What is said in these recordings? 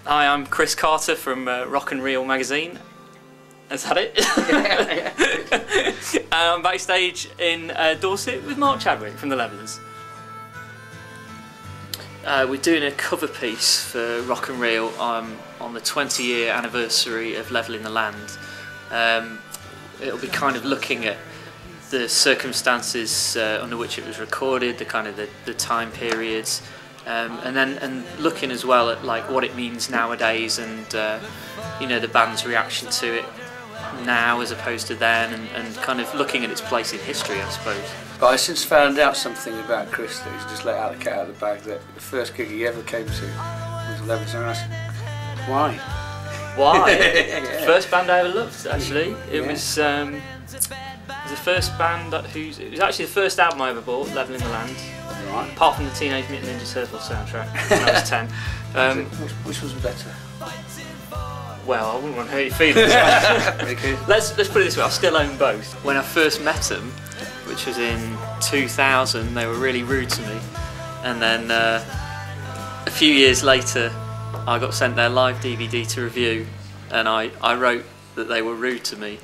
Hi, I'm Chris Carter from Rockin Reelin magazine. Is that it? And I'm backstage in Dorset with Mark Chadwick from the Levellers. We're doing a cover piece for Rockin Reel on the 20-year anniversary of Levelling the Land. It'll be kind of looking at the circumstances under which it was recorded, the kind of the time periods, and looking as well at like what it means nowadays, and you know, the band's reaction to it now as opposed to then, and kind of looking at its place in history, I suppose. But I since found out something about Chris that he's just let out the cat out of the bag, that the first gig he ever came to was the Levellers, and I asked, why? Why? Yeah. First band I ever loved, actually. It was the first band it was actually the first album I ever bought, Levelling the Land. Right. Apart from the Teenage Mutant Ninja Turtles soundtrack when I was 10. Which was better? Well, I wouldn't want to hurt your feelings. Let's put it this way, I still own both. When I first met them, which was in 2000, they were really rude to me. And then a few years later, I got sent their live DVD to review, and I wrote that they were rude to me.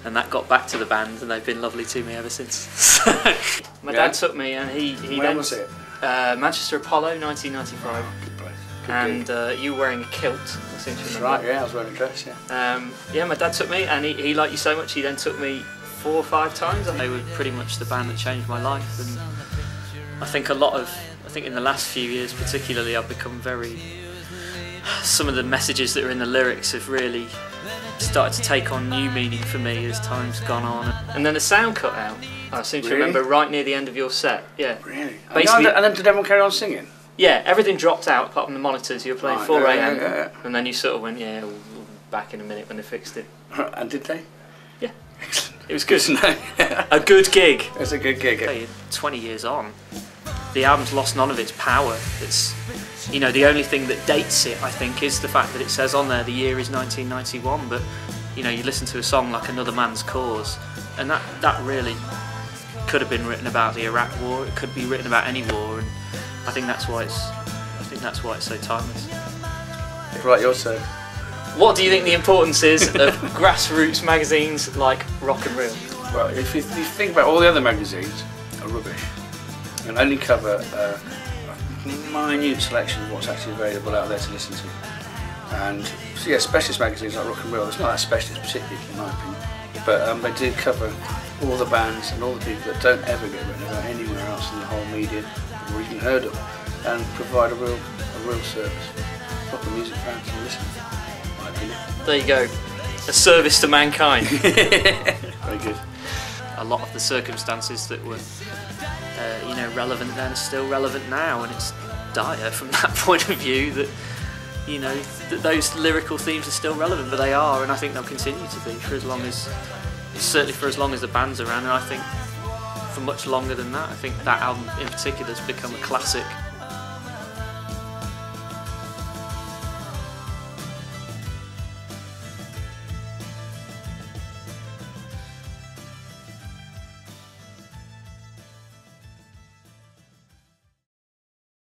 And that got back to the band, and they've been lovely to me ever since. My dad took me, and he When then... was it? Manchester Apollo, 1995. Good place. And you were wearing a kilt, I seem to remember. Right, yeah, I was wearing a dress, yeah. Yeah, my dad took me, and he liked you so much, he then took me 4 or 5 times. And they were pretty much the band that changed my life. And I think in the last few years particularly, I've become some of the messages that are in the lyrics have really started to take on new meaning for me as time's gone on. And then the sound cut out, I seem to remember, right near the end of your set. Yeah. Really? Basically, and then did everyone carry on singing? Yeah, everything dropped out apart from the monitors. You were playing Right, 4 AM, yeah. and then you sort of went, yeah, we'll back in a minute when they fixed it. And did they? Yeah. It was good. No. A good gig. It's a good gig. Hey, 20 years on, the album's lost none of its power. It's, you know, the only thing that dates it, I think, is the fact that it says on there the year is 1991. But you know, you listen to a song like Another Man's Cause, and that really could have been written about the Iraq War. It could be written about any war, and I think that's why it's so timeless. Right, your turn. What do you think the importance is of grassroots magazines like Rockin Reel? Well, if you think about all the other magazines, are rubbish, and only cover a minute selection of what's actually available out there to listen to. And so yeah, specialist magazines like Rockin Reelin, it's not that specialist particularly in my opinion, but they do cover all the bands and all the people that don't ever get written about anywhere else in the whole media or even heard of, and provide a real service. Proper music fans to listen to, in my opinion. There you go, a service to mankind. Very good. A lot of the circumstances that were you know, relevant then are still relevant now, and it's dire from that point of view that, you know, those lyrical themes are still relevant, but they are, and I think they'll continue to be for as long as, certainly for as long as the band's around, and I think for much longer than that. I think that album in particular has become a classic